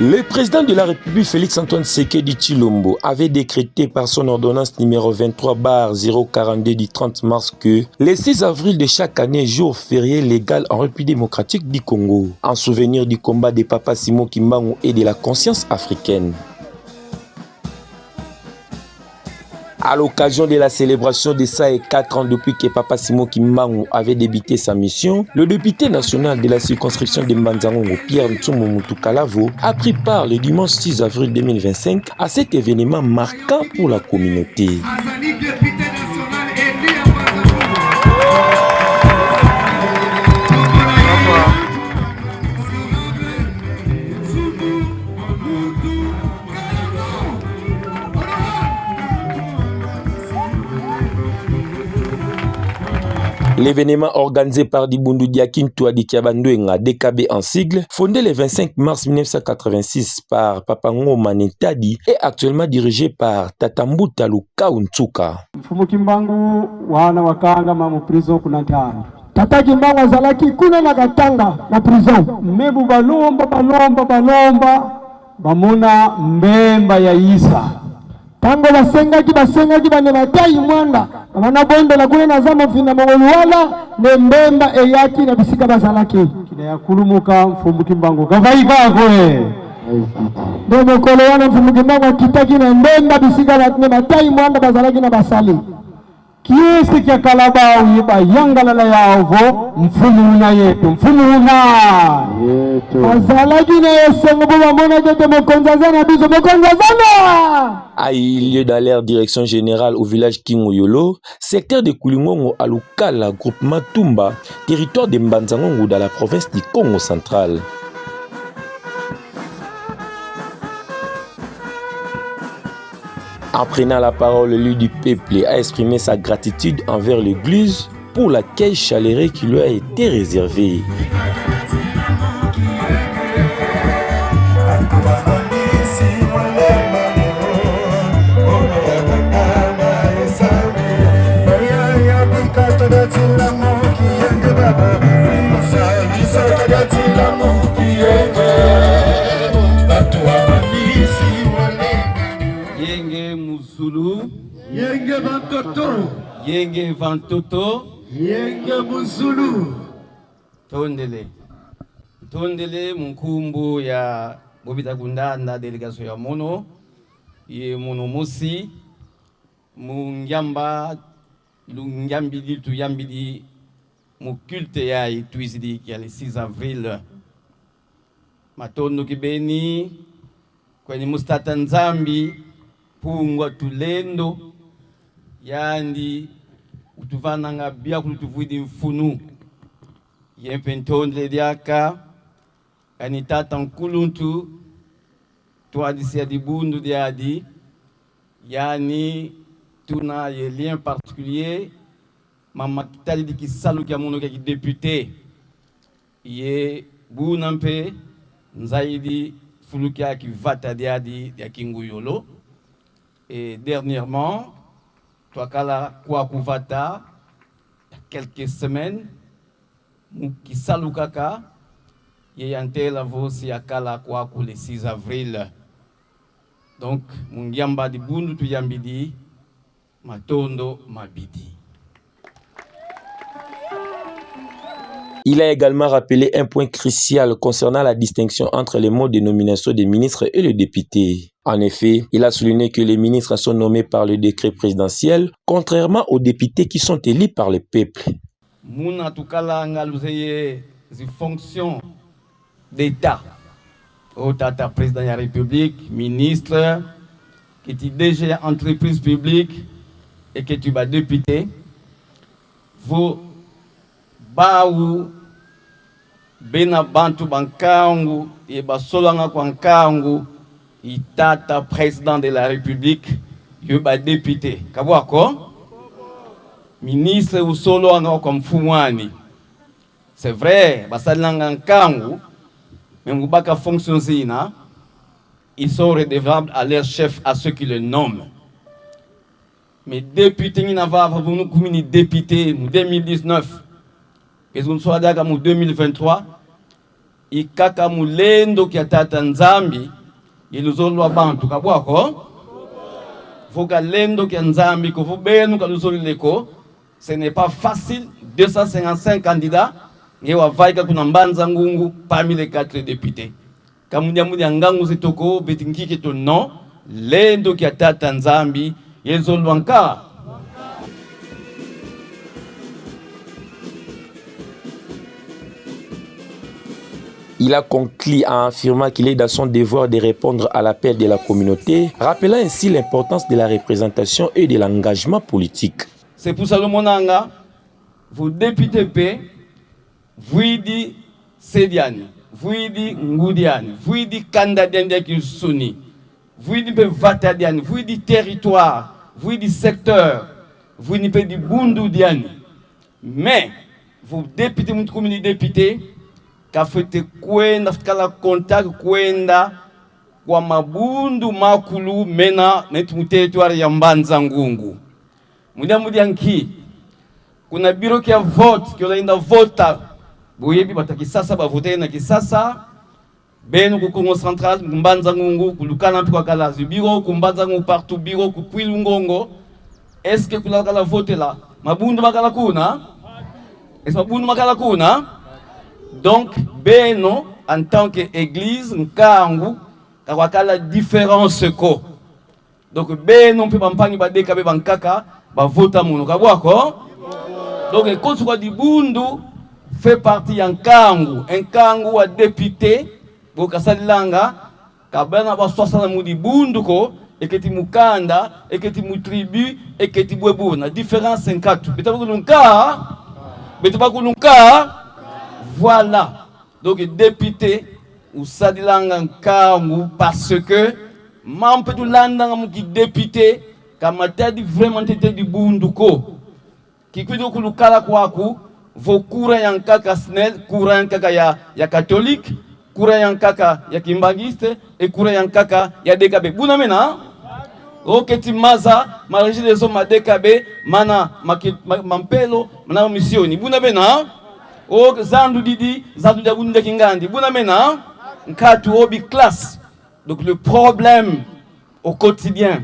Le président de la République Félix-Antoine Tshisekedi Tshilombo avait décrété par son ordonnance numéro 23/042 du 30 mars que le 6 avril de chaque année, jour férié légal en République démocratique du Congo, en souvenir du combat de Papa Simon Kimbangu et de la conscience africaine. À l'occasion de la célébration de ça et 4 ans depuis que Papa Simon Kimbangu avait débuté sa mission, le député national de la circonscription de Mbanzangongo, Pierre Ntsumo Mutukalavo, a pris part le dimanche 6 avril 2025 à cet événement marquant pour la communauté. L'événement organisé par Dibundu Diakintou Adikiabandouenga, DKB en sigle, fondé le 25 mars 1986 par Papango Manetadi, est actuellement dirigé par Tatambuta Lukauntuka. Mfumu Kimbangu wana wakanga mamu prison kunatana. Tata Kimbangu azalaki kuna na katanga na prison. Mebu balomba bamuna mbemba ya Isa. Tango basengaki bane matai mwanda. Wana bonde la kule na zama fina mongoluwala ne mbemba eyaki na bisika bazalaki. Kina ya kulumuka Mfumu Kimbangu kavai kwe. Ndio mkolo wana Mfumu Kimbangu kitaki na mbemba bisika na matai mwanda bazalaki na basali. Kiesi kia kalabao yiba yangalala yaovo mfumu una yetu bazalaki na yesengo boba mona jete mokonzazana biso mokonzazana. A eu lieu dans leur direction générale au village Kingoyolo, secteur de Koulingongo à Lukala, groupement Tumba, territoire de Mbanzangongo dans la province du Congo central. En prenant la parole, l'élu du peuple a exprimé sa gratitude envers l'église pour l'accueil chaleureux qui lui a été réservé. Yenge Vantoto, Yenge Vantoto, Yenge Muzulu. Tondele mkumbu ya Bobita Gundanda delegation ya Mono, ye Mono Mosi, Mungyamba, Lungyambidi Tuyambidi, Mukulte ya Ituizidi qui a le 6 avril. Matondo Kibeni, kwenye Mustata Nzambi, Pungwa Tulendo, Yandi, Utuvananga Bia Kulutuvudi Mfunu, Yempentonde Diaka, Kanitata Nkuluntu, Tuadisi Adibundu Diadi, Yani, Tuna, yé lien particulier, Mama Kitali di Kisalu Kiamono qui député, Yé Bunampe, Nzaidi, Fulukia qui vata Diadi, Diakinguyolo. Et dernièrement, Toakala Kwakuvata, il y a quelques semaines, Muki Salukaka, Yeyante Lavo Siakala Kwaku le 6 avril. Donc, Mungyamba di Bundu Tuyambidi, Matondo Mabidi. Il a également rappelé un point crucial concernant la distinction entre les modes de nomination des ministres et les députés. En effet, il a souligné que les ministres sont nommés par le décret présidentiel, contrairement aux députés qui sont élus par le peuple. Mouna Tukala Ngaluze, les fonctions d'État. Au Tata président de la République, ministre, qui est déjà entreprise publique et que tu vas député, vous Baou Bena Bantu Bankangu et Basolanga Kwankangu Itata président de la République Yoba député Kabwako ministre ou solo comme Fumwani. C'est vrai, Basalanga Kangu, mais Moubaka fonction zina, ils sont redevables à leur chef, à ceux qui le nomment. Mais député, nous avons député en 2019. Et nous sommes en 2023, ikaka mulendo kia tata nzambi iluzolwa bantu kabwako voka lendo kia nzambi ko benu kaluzolileko. Ce n'est pas facile, 255 candidats et wa vaika kuna mbanza ngungu parmi les 4 députés. Kamunya munya ngangu zitoko betingiki to non lendo kia tata nzambi yezolwanka. Il a conclu en affirmant qu'il est dans son devoir de répondre à l'appel de la communauté, rappelant ainsi l'importance de la représentation et de l'engagement politique. C'est pour ça que monanga, vous députés P, vous dites Sediani, vous dites Ngoudiani, vous dites Kandadiani qui Suni, vous dites Vatadiani, vous dites territoire, vous dites secteur, vous dites Bundoudiani. Mais vous députés, vous commune député, qu'a fait kwenda kala contact kwenda kwa mabundu makulu mena netu territoire ya Mbanza Ngungu. Mudianki kuna biro kia vote kia lainda vota boyebi bataki sasa ba voter na kisasa benu ku Congo Central Mbanza Ngungu kulukana mpika kala biro ku Mbanza Ngungu partout biro ku Kwilu Ngongo. Est-ce que kula kala voter là mabundu makala kuna est-ce mabundu makala kuna. Donc beno en tant que église nkangu kakala différence ko. Donc beno mpe bampangi ba dekabe bankaka ba vota mono kabwako. Donc le Konsuka di Bundu fait partie en Kangu, un Kangu a député boka salilanga kabana ba 60 mudi Bundu ko eketi mukanda eketi mutribu eketi bwebuna différence 54 betabakulunka voilà. Donc député ou sadilanga Kangu parce que mampetu landa muki député kamata di vraiment tete di Bundu ko kikuido kulukala kwaku vo kura yankaka snel kura yankaka ya catholique kura yankaka ya kimbagiste et kura yankaka ya dekabe buna mena oketi maza mareji leso madekabe mana mampelo mana misioni buna mena o zandu didi zandu jabunde kingandi buna mena nkatu obi classe. Donc le problème au quotidien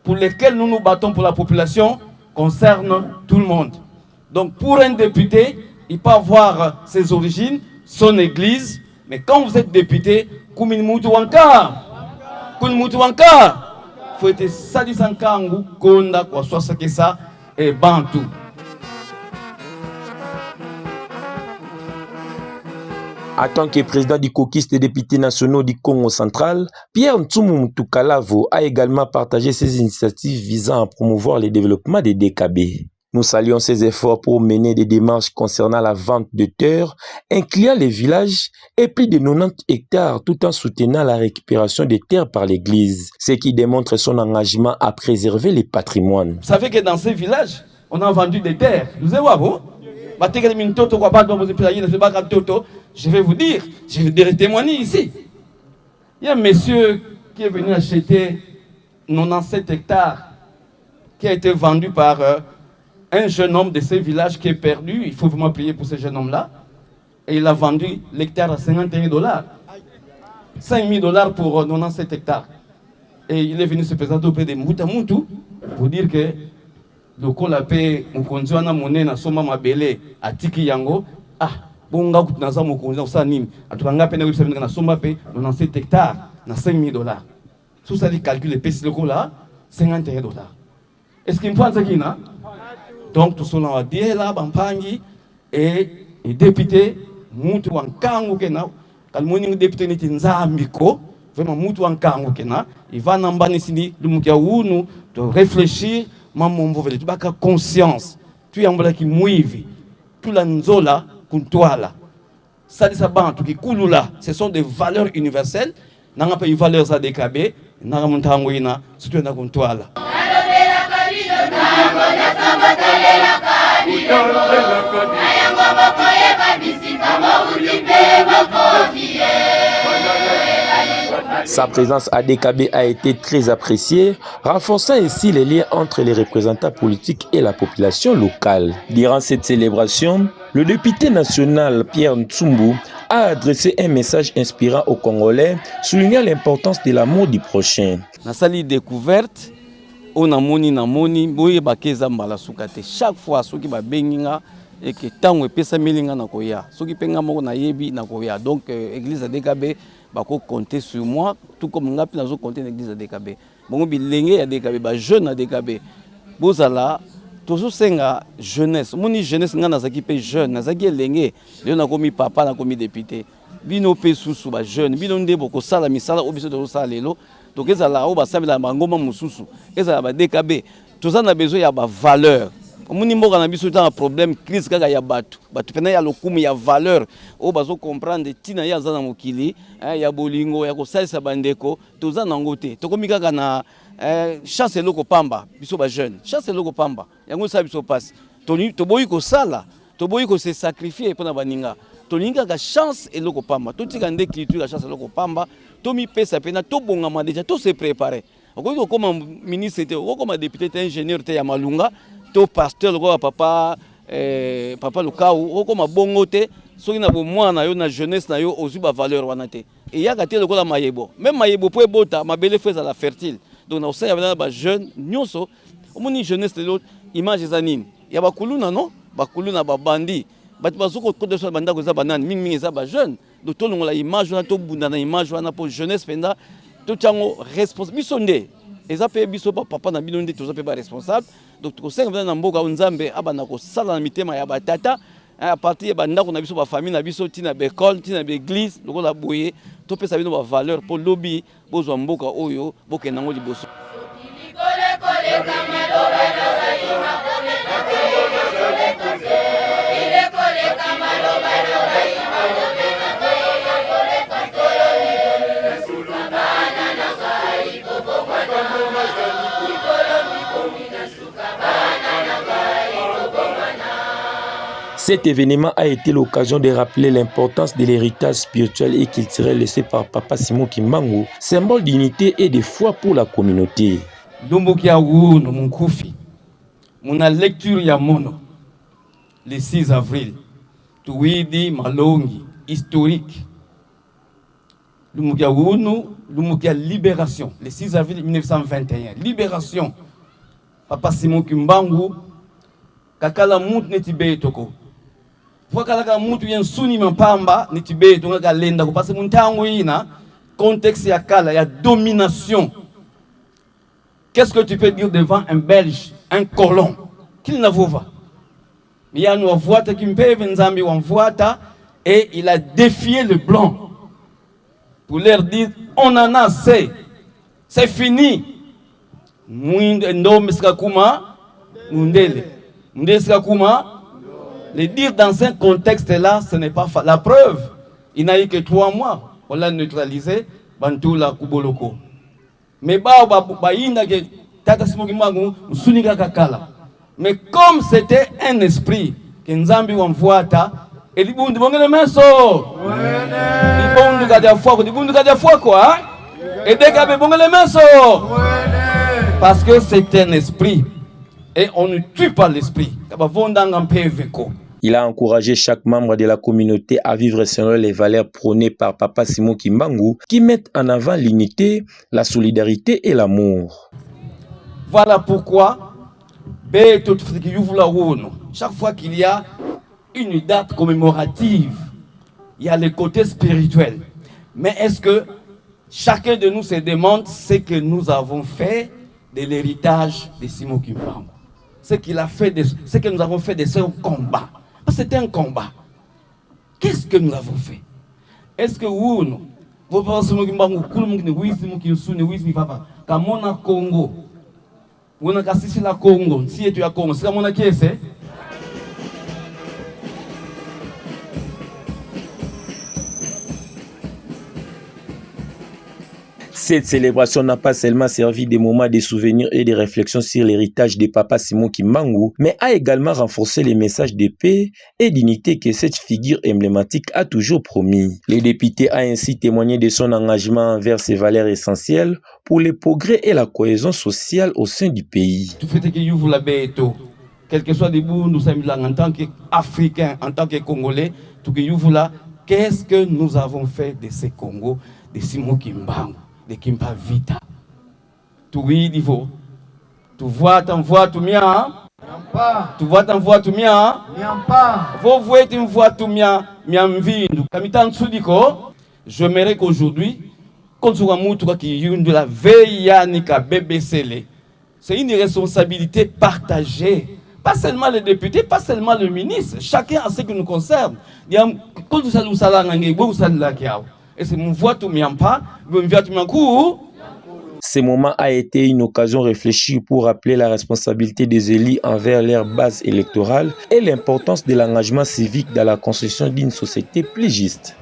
pour lesquels nous nous battons pour la population concerne tout le monde. Donc pour un député, il peut avoir ses origines, son église, mais quand vous êtes député, il faut être sadisankangu, konda, kwa swasakesa et bantu. En tant que président du caucus des députés nationaux du Congo central, Pierre Ntsumu Mutukalavo a également partagé ses initiatives visant à promouvoir le développement des DKB. Nous saluons ses efforts pour mener des démarches concernant la vente de terres, incluant les villages et plus de 90 hectares tout en soutenant la récupération des terres par l'Église, ce qui démontre son engagement à préserver les patrimoines. Vous savez que dans ces villages, on a vendu des terres. Vous savez quoi? Je vais vous dire, je vais témoigner ici. Il y a un monsieur qui est venu acheter 97 hectares qui a été vendu par un jeune homme de ce village qui est perdu. Il faut vraiment payer pour ce jeune homme-là. Et il a vendu l'hectare à $51. $5 000 pour 97 hectares. Et il est venu se présenter auprès de Moutamutu pour dire que le Kolapé, Mukonzwana Mone, na Soma Mabele, à Tiki Yango, bonga kutunaza Mukonza, Osanimi, à Tukanga Pena, na Soma Pe, 97 hectares, na $5 000. Tout ça, les calculs, les PC locaux là, $51. Est-ce qu'il me pense qu'il y a? Donc, tout ça, on va dire là, Bampangi, et député, Moutou Wankango Kena, quand mon député n'était Nzambiko, vraiment Moutou Wankango Kena, il va n'embani sini, le Moukiaounou, de réfléchir. Maman mvovele tu baka conscience tu yambala ki muivi tu la nzola kuntwala ça dit ça bantu ki kulula ce sont des valeurs universelles nanga pa valeurs za DKB nanga muntango ina surtout na kuntwala Sa présence à DKB a été très appréciée, renforçant ainsi les liens entre les représentants politiques et la population locale. Durant cette célébration, le député national Pierre Ntsumu a adressé un message inspirant aux Congolais, soulignant l'importance de l'amour du prochain. Nasali découverte, on a moni, boye bakeza mbala sukate. Chaque fois, ceux qui ba benginga et que tant pesa melinga na koya, ceux qui penga moko na yebi na koya. Donc église de DKB bako compter sur moi, tout comme ngapi nazo compter l'église de DKB. Bongo bilenge ya DKB, ba jeune na DKB. Bozala toujours senga jeunesse. Moni jeunesse nga nazaki pe jeune, nazaki elenge. Leo na komi papa na komi député. Bino pe susu ba jeune, bino ndebo ko sala misala obiso de sala lelo. Donc ezala o ba sabela mangoma mususu. Ezala ba DKB. Tous on a besoin ya ba valeur. Moni mboka na biso ta problème crise kaka ya batu. Batu pena ya lokumu ya valeur. O bazo comprendre tina ya zana mokili, ya bolingo ya ko salisa bandeko, tous on ngote. To komi kaka na chance loko pamba biso ba jeune. Chance loko pamba. Yango sa biso passe. To boyi ko sala, to boyi ko se sacrifier pona baninga. Tolinga ka chance eloko pamba. To tika nde culture ka chance eloko pamba. To mi pesa pena to bongama déjà to se préparer. Oko comme ministre te, oko comme député te, ingénieur te ya malunga, to pasteur loko papa papa Lukau, oko comme bongo te, soki na bo mwana yo na jeunesse na yo ozu ba valeur wana te. Et ya ka te loko la mayebo. Même mayebo po ebota, mabele feza la fertile. Donc na osa ya ba jeune nyonso, omoni jeunesse l'autre image zanine. Ya ba kuluna non? Ba kuluna ba bandi. Bati bazoko côté so banda ko za banane mingi za ba jeune. Donc to longola image wana to bunda na image wana pour jeunesse penda. To tiango responsable bisonde eza pe biso papa na bino nde toza pe ba responsable donc to senga na mboka nzambe abana ko sala na mitema ya batata a partir ya banda ko na biso ba famille na biso tina be école tina be église lokola boye to pesa bino ba valeur pour lobby bozwa mboka oyo bokenda ngo liboso. Cet événement a été l'occasion de rappeler l'importance de l'héritage spirituel et culturel laissé par Papa Simon Kimbangu, symbole d'unité et de foi pour la communauté. Lumbukia Wunu Munkufi, mon lecture ya mono, le 6 avril, Tuwidi Malongi, historique. Lumbukia Wunu, Lumbukia Libération, le 6 avril 1921, Libération. Papa Simon Kimbangu, Kakala Mout Netibe Toko. Wakala mutu yensuni mpamba nitibe tunga lenda parce que muntango ina contexte ya kala ya domination. Qu'est-ce que tu peux dire devant un Belge, un colon qu'il n'a pas? Il y a une voix qui me paye Nzambi wanvoata et il a défié le blanc pour leur dire on en a assez, c'est fini. Ndo miskakuma mundele, mundeskakuma. Le dire dans un contexte-là, ce n'est pas la preuve. Il n'a eu que 3 mois. On l'a neutralisé. Bantou la Kuboloko. Mais mais comme c'était un esprit que Nzambi envoie, et dit bon les mains so. Et dès qu'il bon les mains so. Parce que c'est un esprit. Et on ne tue pas l'esprit. Il a encouragé chaque membre de la communauté à vivre selon les valeurs prônées par Papa Simon Kimbangu, qui mettent en avant l'unité, la solidarité et l'amour. Voilà pourquoi, chaque fois qu'il y a une date commémorative, il y a le côté spirituel. Mais est-ce que chacun de nous se demande ce que nous avons fait de l'héritage de Simon Kimbangu? Ce qu'il a fait, ce que nous avons fait de ce combat. C'était un combat. Qu'est-ce que nous avons fait? Est-ce que vous, vous pensez que vous avez Congo, vous avez la Congo, si tu as Congo, c'est mon acquiesce. Cette célébration n'a pas seulement servi des moments de souvenirs et de réflexion sur l'héritage de Papa Simon Kimbangu, mais a également renforcé les messages de paix et d'unité que cette figure emblématique a toujours promis. Le député a ainsi témoigné de son engagement envers ces valeurs essentielles pour le progrès et la cohésion sociale au sein du pays. Tout fait que vous l'avez été, quel que soit debout, nous sommes là en tant qu'Africains, en tant que Congolais, tout que vous là, Qu'est-ce que nous avons fait de ces Congo, de Simon Kimbangu, de Kimba Vita? Tu ris, Divo. Tu vois, t'envoies tout mien. Tu vois, t'envoies tout mien. Vous voyez, tu vois tout mien. J'aimerais qu'aujourd'hui, quand tu as qui de la veille, c'est une responsabilité partagée. Pas seulement les députés, pas seulement le ministre. Chacun a ce qui nous concerne. Et c'est mon voix tout mien pas, Ce moment a été une occasion réfléchie pour rappeler la responsabilité des élus envers leur base électorale et l'importance de l'engagement civique dans la construction d'une société plus juste.